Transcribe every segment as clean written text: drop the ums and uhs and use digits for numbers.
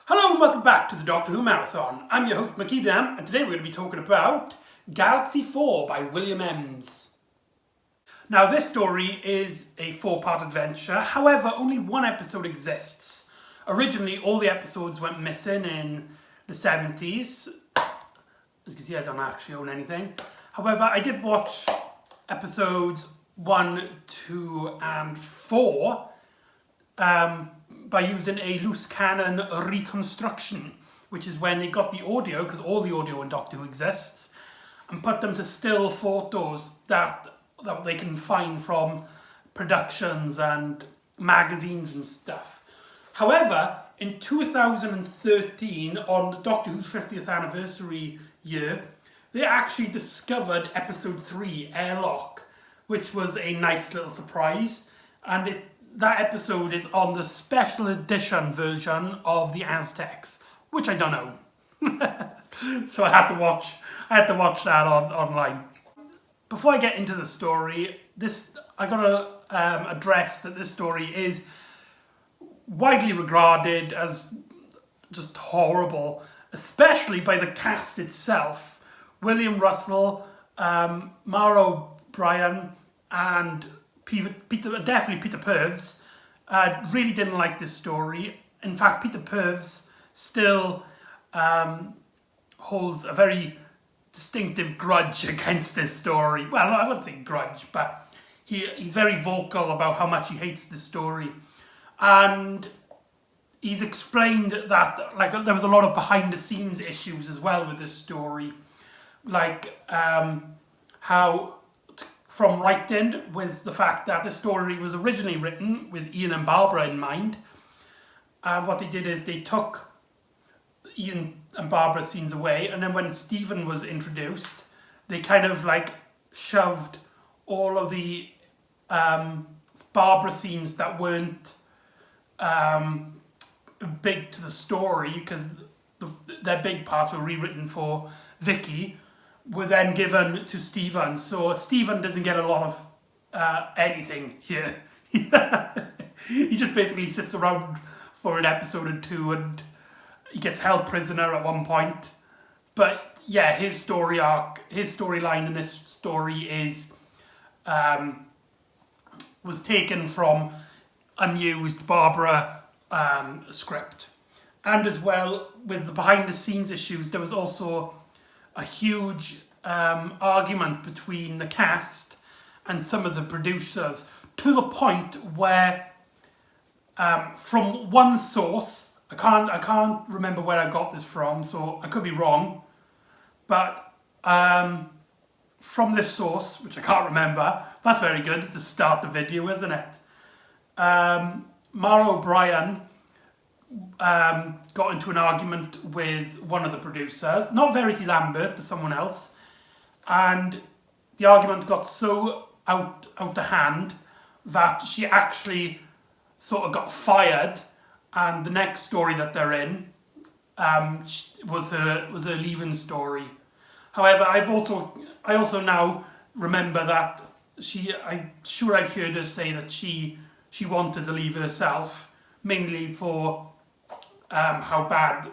Hello and welcome back to the Doctor Who Marathon. I'm your host McEdam, and today we're going to be talking about Galaxy 4 by William Ems. Now this story is a 4-part adventure, however only one episode exists. Originally all the episodes went missing in the 70s. As you can see, I don't actually own anything. However, I did watch episodes 1, 2 and 4 by using a loose cannon reconstruction, which is when they got the audio, because all the audio in Doctor Who exists, and put them to still photos that they can find from productions and magazines and stuff. However, in 2013, on the Doctor Who's 50th anniversary year, they actually discovered episode 3, Airlock, which was a nice little surprise, and that episode is on the special edition version of the Aztecs, which I don't own. So I had to watch that online. Before I get into the story, I gotta address that this story is widely regarded as just horrible, especially by the cast itself. William Russell, Mara O'Brien, and Peter Purves really didn't like this story. In fact, Peter Purves still holds a very distinctive grudge against this story. Well, I wouldn't say grudge, but he's very vocal about how much he hates this story. And he's explained that there was a lot of behind-the-scenes issues as well with this story. How from writing, with the fact that the story was originally written with Ian and Barbara in mind. What they did is they took Ian and Barbara's scenes away, and then when Stephen was introduced, they kind of shoved all of the Barbara scenes that weren't big to the story, because their big parts were rewritten for Vicky, were then given to Stephen. So Stephen doesn't get a lot of anything here. He just basically sits around for an episode or two, and he gets held prisoner at one point. But yeah, his story arc, his storyline in this story is was taken from unused Barbara script. And as well, with the behind the scenes issues, there was also a huge argument between the cast and some of the producers, to the point where from one source, I can't remember where I got this from, so I could be wrong, but from this source, which I can't remember, that's very good to start the video, isn't it? Mara O'Brien got into an argument with one of the producers, not Verity Lambert, but someone else, and the argument got so out of hand that she actually sort of got fired, and the next story that they're in was her leaving story. However, I also now remember that I'm sure I've heard her say that she wanted to leave herself, mainly for how bad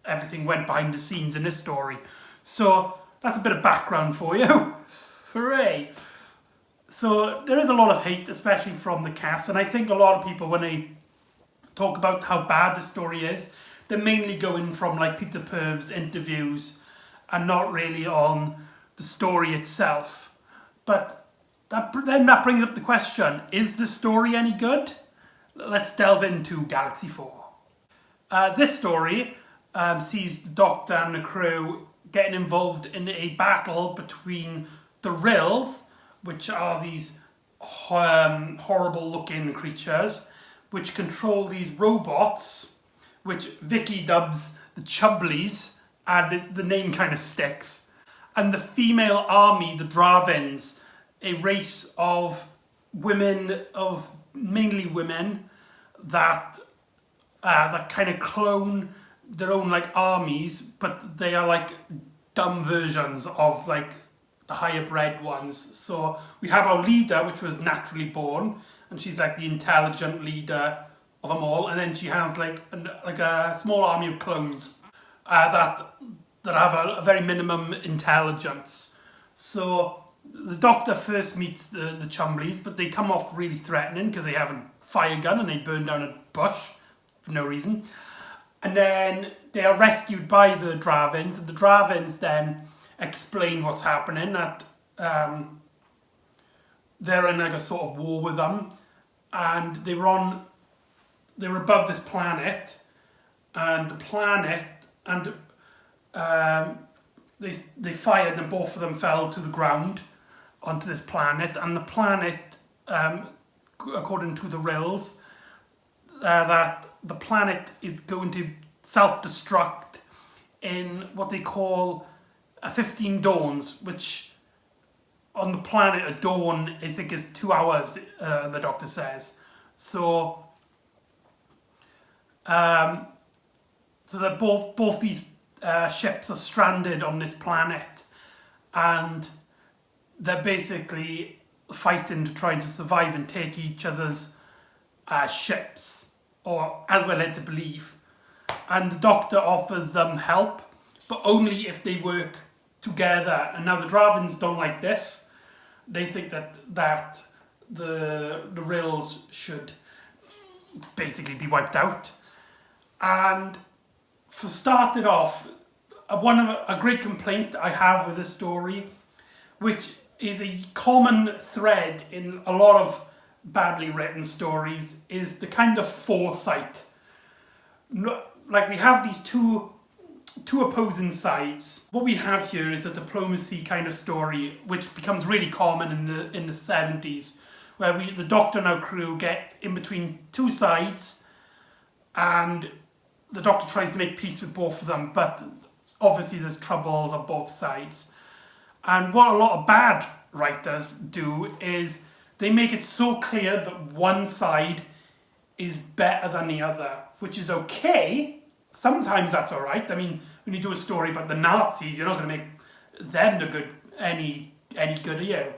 everything went behind the scenes in this story. So that's a bit of background for you. Hooray! So there is a lot of hate, especially from the cast, and I think a lot of people, when they talk about how bad the story is, they're mainly going from Peter Purves' interviews and not really on the story itself. But that brings up the question, is the story any good? Let's delve into Galaxy 4. This story sees the Doctor and the crew getting involved in a battle between the Rills, which are these horrible-looking creatures, which control these robots, which Vicky dubs the Chubblies, and the name kind of sticks, and the female army, the Dravins, a race of women, mainly women, that kind of clone their own armies, but they are dumb versions of the higher bred ones. So we have our leader, which was naturally born, and she's the intelligent leader of them all, and then she has like a small army of clones that have a very minimum intelligence. So the Doctor first meets the Chumblies, but they come off really threatening because they have a fire gun and they burn down a bush for no reason. And then they are rescued by the Dravins, and the Dravins then explain what's happening, that they're in like a sort of war with them, and they were above this planet, and the planet, and they fired, and both of them fell to the ground onto this planet, and the planet, according to the Rills, that the planet is going to self-destruct in what they call 15 dawns, which on the planet a dawn I think is 2 hours, the Doctor says. So that both these ships are stranded on this planet, and they're basically fighting to try to survive and take each other's ships, or as we're led to believe. And the Doctor offers them help, but only if they work together. And now the Dravins don't like this. They think that the Rills should basically be wiped out. And for started off, a great complaint I have with this story, which is a common thread in a lot of badly written stories, is the kind of foresight. Like, we have these two opposing sides. What we have here is a diplomacy kind of story, which becomes really common in the 70s, where the Doctor and our crew get in between two sides, and the Doctor tries to make peace with both of them, but obviously there's troubles on both sides. And what a lot of bad writers do is they make it so clear that one side is better than the other, which is okay. Sometimes that's all right. I mean, when you do a story about the Nazis, you're not going to make them the good any good, are you?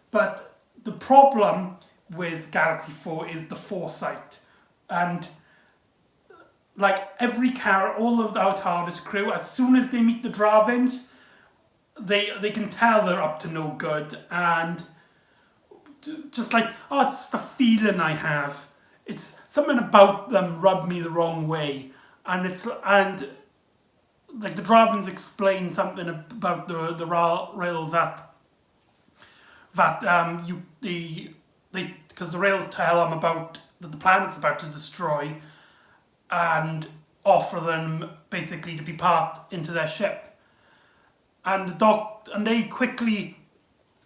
But the problem with Galaxy 4 is the foresight. And like every character, all of our TARDIS crew, as soon as they meet the Dravins, they can tell they're up to no good, and just like, oh, it's just a feeling I have. It's something about them rubbed me the wrong way, and like the Dravins explain something about the rails because the rails tell them about that the planet's about to destroy, and offer them basically to be part into their ship. And they quickly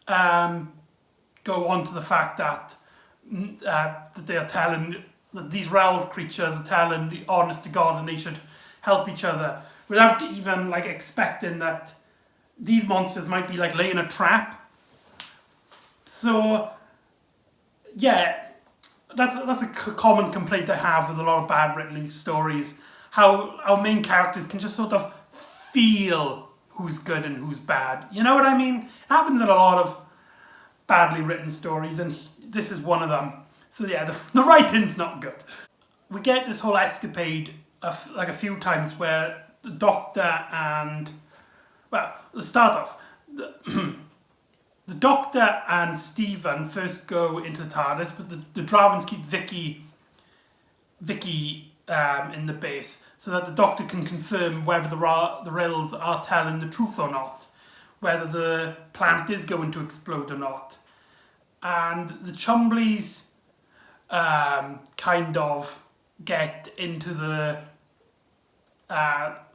go on to the fact that they are telling that these Rel creatures are telling the honest to God, and they should help each other without even like expecting that these monsters might be like laying a trap. So yeah, that's a common complaint I have with a lot of bad written stories. How our main characters can just sort of feel who's good and who's bad. You know what I mean? It happens in a lot of badly written stories, and this is one of them. So yeah, the writing's not good. We get this whole escapade like a few times where the Doctor and, well, to start off, the Doctor and Stephen first go into the TARDIS, but the Dravins keep Vicky in the base, so that the Doctor can confirm whether the Rills are telling the truth or not, whether the planet is going to explode or not. And the Chumblies kind of get into the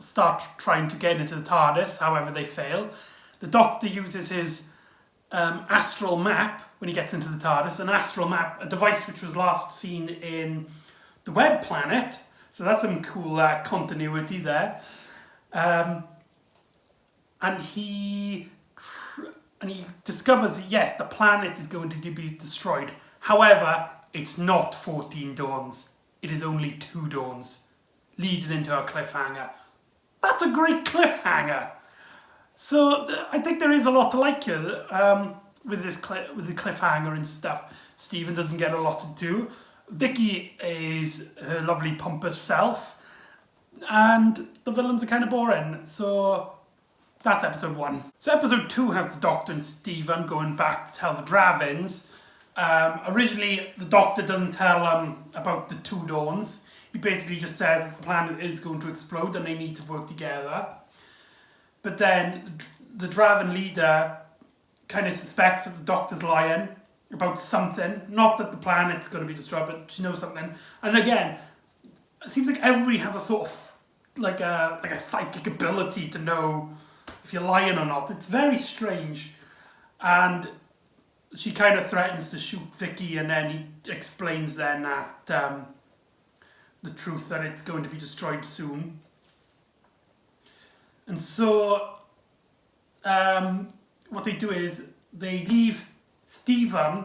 start trying to get into the TARDIS, however they fail. The Doctor uses his astral map when he gets into the TARDIS, an astral map, a device which was last seen in the Web Planet, so that's some cool continuity there. And he discovers that yes, the planet is going to be destroyed. However, it's not 14 dawns. It is only 2 dawns, leading into a cliffhanger. That's a great cliffhanger. So I think there is a lot to like here with the cliffhanger and stuff. Stephen doesn't get a lot to do. Vicky is her lovely pompous self, and the villains are kind of boring. So that's episode 1. So episode 2 has the Doctor and Stephen going back to tell the Dravins. Originally, the Doctor doesn't tell them about the 2 Dawns. He basically just says that the planet is going to explode and they need to work together. But then the Draven leader kind of suspects that the Doctor's lying about something. Not that the planet's going to be destroyed, but she knows something. And again, it seems like everybody has a sort of like a psychic ability to know if you're lying or not. It's very strange. And she kind of threatens to shoot Vicky, and then he explains then that the truth that it's going to be destroyed soon. And so what they do is they leave Stephen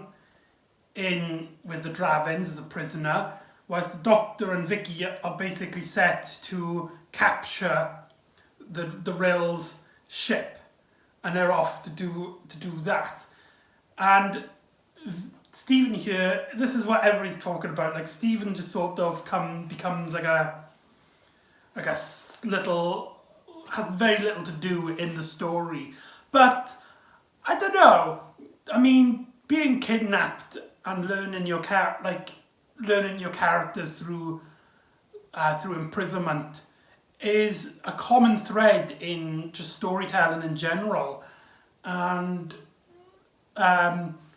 in with the Dravins as a prisoner, whilst the Doctor and Vicky are basically set to capture the Rill's ship, and they're off to do that. And Stephen here, this is what everybody's talking about. Like, Stephen just sort of becomes like a little, has very little to do in the story. But I don't know. I mean, being kidnapped and learning your characters through imprisonment is a common thread in just storytelling in general. And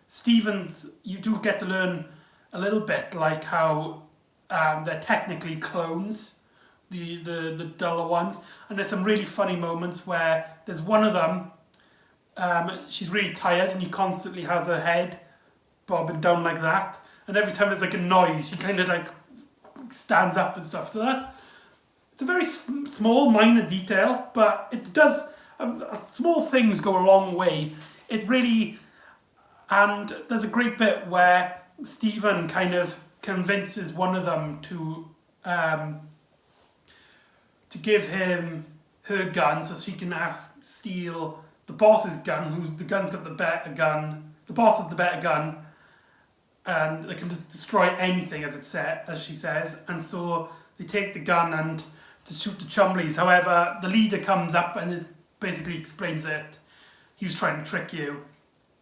Stevens, you do get to learn a little bit, like how they're technically clones, the duller ones, and there's some really funny moments where there's one of them, she's really tired and he constantly has her head bobbing down like that, and every time there's like a noise, she kind of like stands up and stuff. So it's a very small, minor detail, but it does, small things go a long way. It really. And there's a great bit where Stephen kind of convinces one of them to give him her gun so she can steal the boss's gun, the gun's got the better gun. The boss has the better gun, and they can destroy anything, as she says. And so they take the gun and to shoot the Chumleys. However, the leader comes up and it basically explains that he was trying to trick you.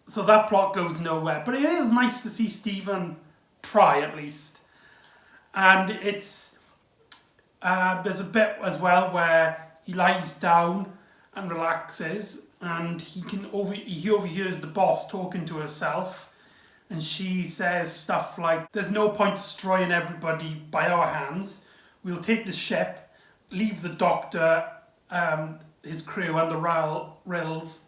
So that plot goes nowhere. But it is nice to see Stephen try, at least. And it's there's a bit as well where he lies down and relaxes, and he overhears the boss talking to herself, and she says stuff like, "There's no point destroying everybody by our hands. We'll take the ship, leave the Doctor, his crew and the Rills."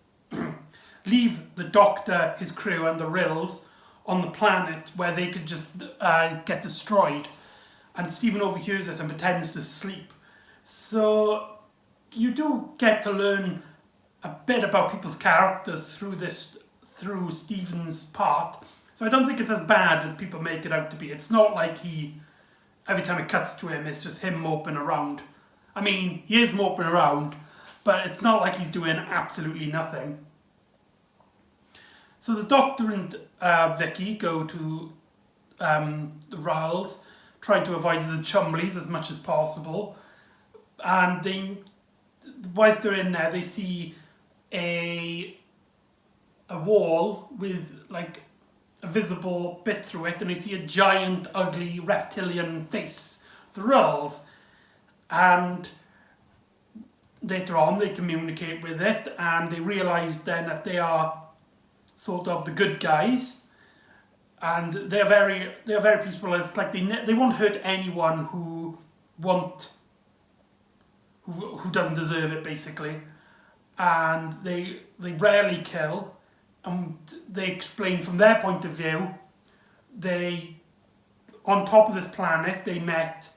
Leave the Doctor, his crew, and the Rills on the planet where they could just get destroyed. And Stephen overhears this and pretends to sleep. So you do get to learn a bit about people's characters through Stephen's part. So I don't think it's as bad as people make it out to be. It's not like every time it cuts to him, it's just him moping around. I mean, he is moping around, but it's not like he's doing absolutely nothing. So the Doctor and Vicky go to the Riles, trying to avoid the Chumleys as much as possible. And whilst they're in there, they see a wall with like a visible bit through it, and they see a giant, ugly reptilian face, the Riles. And later on, they communicate with it, and they realise then that they are sort of the good guys, and they're very peaceful. It's like they won't hurt anyone who doesn't deserve it, basically, and they rarely kill. And they explain from their point of view, on top of this planet they met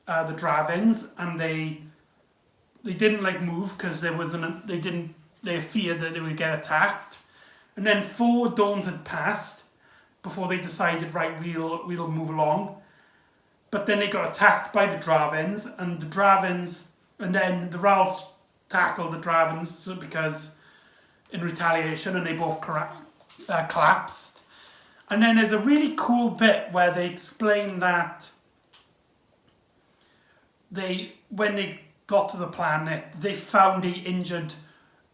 the Dravins, and they didn't like move because they feared that they would get attacked. And then 4 dawns had passed before they decided, right, we'll move along. But then they got attacked by the Dravins, and then the Rals tackled the Dravins because in retaliation, and they both collapsed. And then there's a really cool bit where they explain that when they got to the planet, they found a injured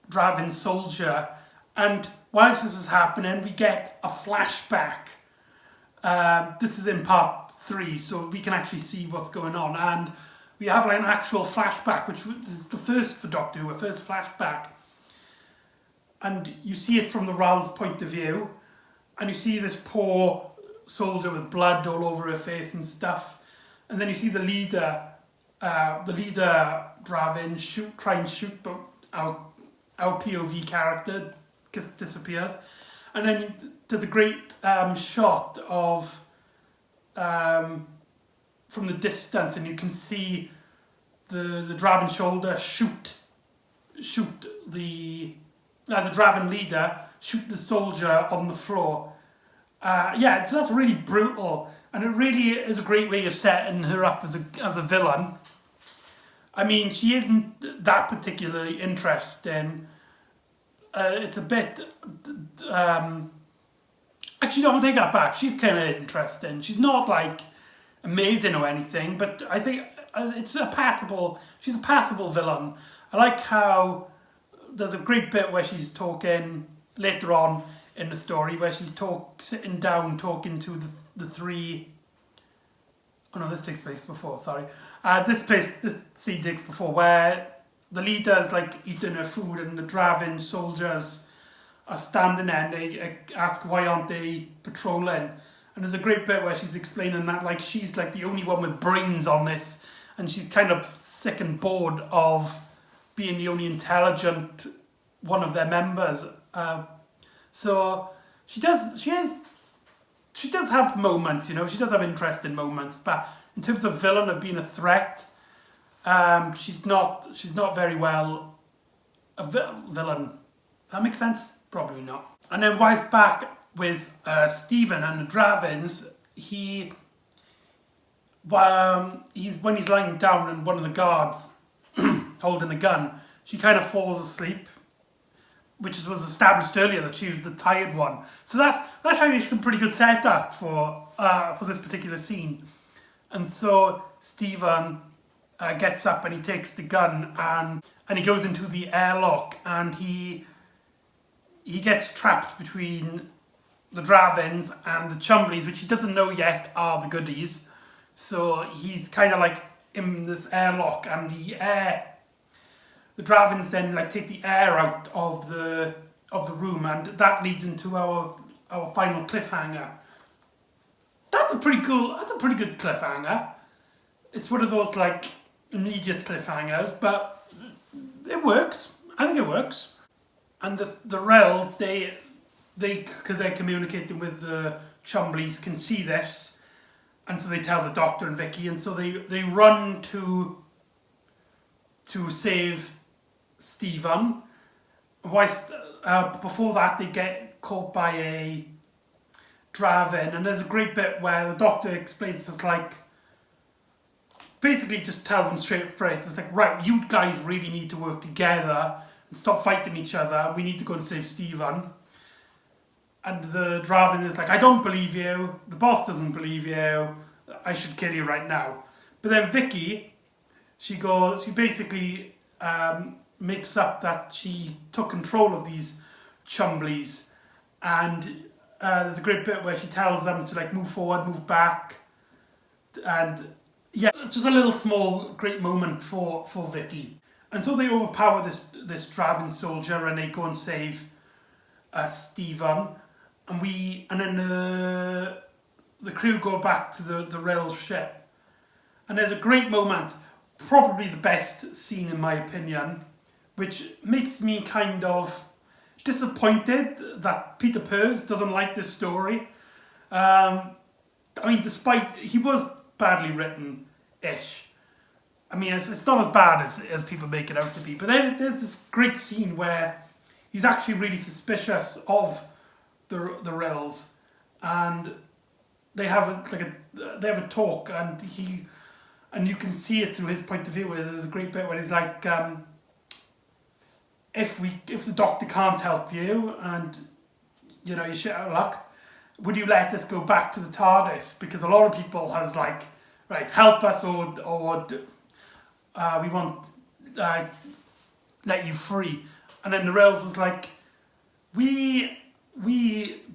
Draven soldier, and whilst this is happening, we get a flashback. This is in part 3, so we can actually see what's going on, and we have like an actual flashback, which is the first for Doctor Who, a first flashback. And you see it from the Ral's point of view, and you see this poor soldier with blood all over her face and stuff. And then you see the leader Draven try and shoot, but our POV character just disappears. And then there's a great shot of from the distance, and you can see the Draven shoulder shoot the Draven leader shoot the soldier on the floor. Yeah, so that's really brutal, and it really is a great way of setting her up as a villain. I mean, she isn't that particularly interesting. It's a bit... actually, no, I'll take that back. She's kind of interesting. She's not, like, amazing or anything, but I think she's a passable villain. I like how there's a great bit where she's talking later on in the story, where she's sitting down talking to the three... Oh no, this takes place before, sorry. This scene takes before, where the leader's like eating her food and the Draven soldiers are standing there and they ask why aren't they patrolling. And there's a great bit where she's explaining that like she's like the only one with brains on this, and she's kind of sick and bored of being the only intelligent one of their members. So she does have moments, you know, she does have interesting moments, but in terms of villain, of being a threat, she's not very well a villain. Does that make sense? Probably not. And then whilst back with Stephen and the Dravens, when he's lying down and one of the guards holding a gun, she kind of falls asleep, which was established earlier that she was the tired one. So that's actually some pretty good setup for this particular scene. And so Stephen gets up and he takes the gun and he goes into the airlock, and he gets trapped between the Dravens and the Chumblies, which he doesn't know yet are the goodies. So he's kind of like in this airlock, and the Dravens then like take the air out of the room, and that leads into our final cliffhanger. That's a pretty good cliffhanger. It's one of those like immediate cliffhangers, but it works. I think it works. And the Rels, they because they're communicating with the Chumblies, can see this, and so they tell the Doctor and Vicky, and so they run to save Stephen. Whilst before that, they get caught by a Draven, and there's a great bit where the Doctor explains this, like, basically just tells them straight face. It's like, right, you guys really need to work together and stop fighting each other. We need to go and save Stephen. And the Draven is like, I don't believe you. The boss doesn't believe you. I should kill you right now. But then Vicky, she basically makes up that she took control of these Chumblies, and there's a great bit where she tells them to like move forward, move back, and yeah, it's just a little small great moment for Vicky. And so they overpower this Draven soldier, and they go and save Stephen, and then the crew go back to the rail ship, and there's a great moment, probably the best scene in my opinion, which makes me kind of disappointed that Peter Pears doesn't like this story. I mean, despite he was badly written-ish. I mean, it's not as bad as people make it out to be. But there's this great scene where he's actually really suspicious of the Rels, and they have a talk, and you can see it through his point of view. There's a great bit where he's like, if the Doctor can't help you, and you know you're shit out of luck, would you let us go back to the TARDIS? Because a lot of people has like, right, help us or we want let you free. And then the Rails is like, we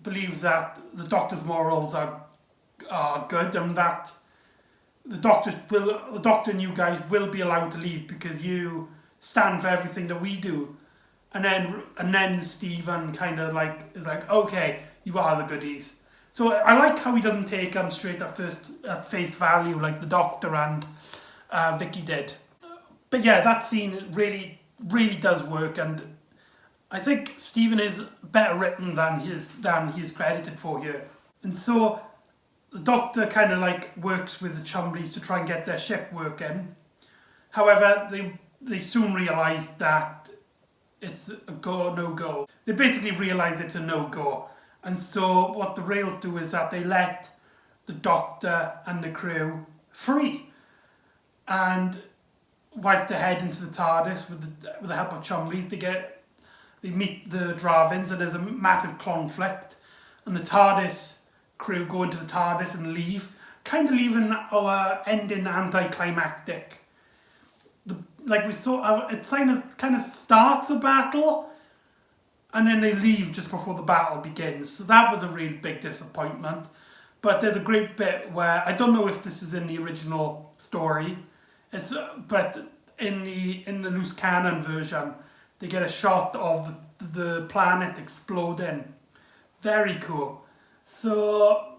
believe that the Doctor's morals are good, and that the Doctor and you guys will be allowed to leave because you stand for everything that we do. And then Stephen kind of like is like, okay, you are the goodies. So I like how he doesn't take them straight at face value like the Doctor and Vicky did. But yeah, that scene really does work, and I think Stephen is better written than he's credited for here. And so the Doctor kind of like works with the Chumleys to try and get their ship working. However, they soon realise that it's a no-go. They basically realise it's a no-go. And so what the Rails do is that they let the Doctor and the crew free. And whilst they head into the TARDIS with the help of Chumleys, they meet the Dravins, and there's a massive conflict. And the TARDIS crew go into the TARDIS and leave, kind of leaving our ending anticlimactic. Like we saw, it kind of starts a battle, and then they leave just before the battle begins. So that was a really big disappointment. But there's a great bit where, I don't know if this is in the original story, but in the loose cannon version, they get a shot of the planet exploding. Very cool. So,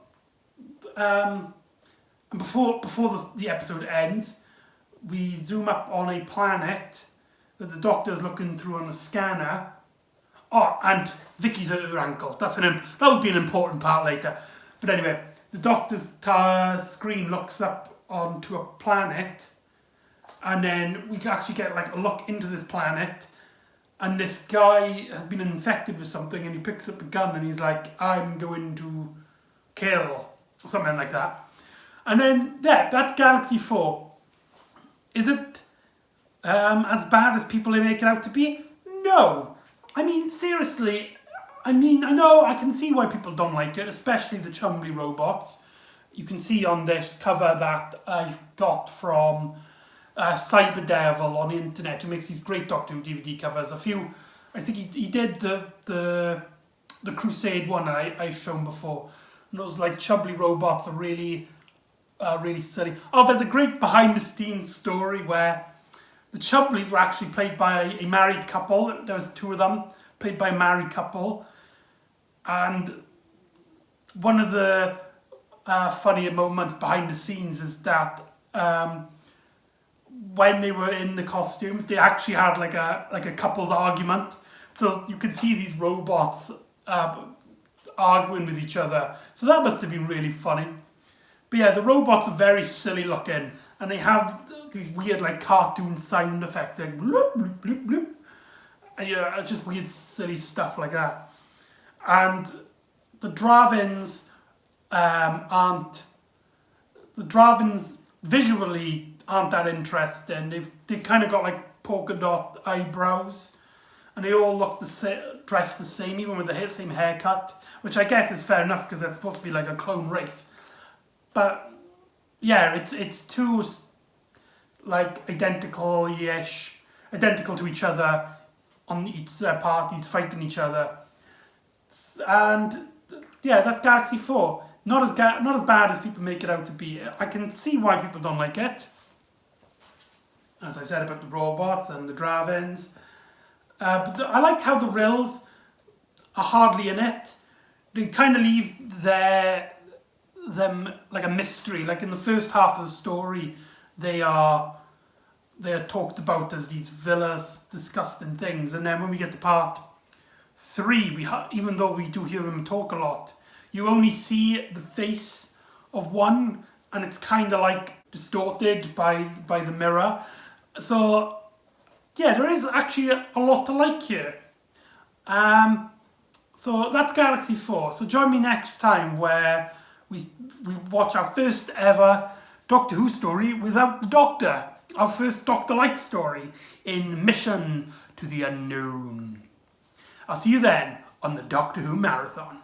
and before the episode ends, we zoom up on a planet that the Doctor's looking through on a scanner. Oh, and Vicky's at her ankle. That would be an important part later. But anyway, the Doctor's screen looks up onto a planet, and then we can actually get like a look into this planet, and this guy has been infected with something, and he picks up a gun and he's like, I'm going to kill, or something like that. And then, yeah, that's Galaxy 4. Is it as bad as people make it out to be? No. I mean, seriously, I know I can see why people don't like it, especially the Chumley robots. You can see on this cover that I got from Cyber Devil on the internet, who makes these great Doctor Who DVD covers. I think he did the Crusade one that I've shown before. And those like Chumley robots are really silly. Oh, there's a great behind-the-scenes story where the Chumleys were actually played by a married couple. There was two of them, played by a married couple. And one of the funnier moments behind the scenes is that when they were in the costumes, they actually had like a couple's argument. So you could see these robots arguing with each other. So that must have been really funny. But yeah, the robots are very silly looking, and they have these weird like cartoon sound effects, like bloop, bloop, bloop, bloop. And yeah, just weird silly stuff like that. And the Dravins visually aren't that interesting. They've kind of got like polka dot eyebrows, and they all look dressed the same, even with the same haircut, which I guess is fair enough because they're supposed to be like a clone race. But yeah, it's too like identical to each other on each parties fighting each other. And yeah, that's Galaxy 4. Not as bad as people make it out to be. I can see why people don't like it. As I said about the robots and the Dravins. But I like how the Rills are hardly in it. They kind of leave them like a mystery. Like in the first half of the story, they are talked about as these villainous, disgusting things. And then when we get to part 3, even though we do hear them talk a lot, you only see the face of one, and it's kind of like distorted by the mirror. So yeah, there is actually a lot to like here. So that's Galaxy 4. So join me next time where we watch our first ever Doctor Who story without the Doctor. Our first Doctor-like story in Mission to the Unknown. I'll see you then on the Doctor Who Marathon.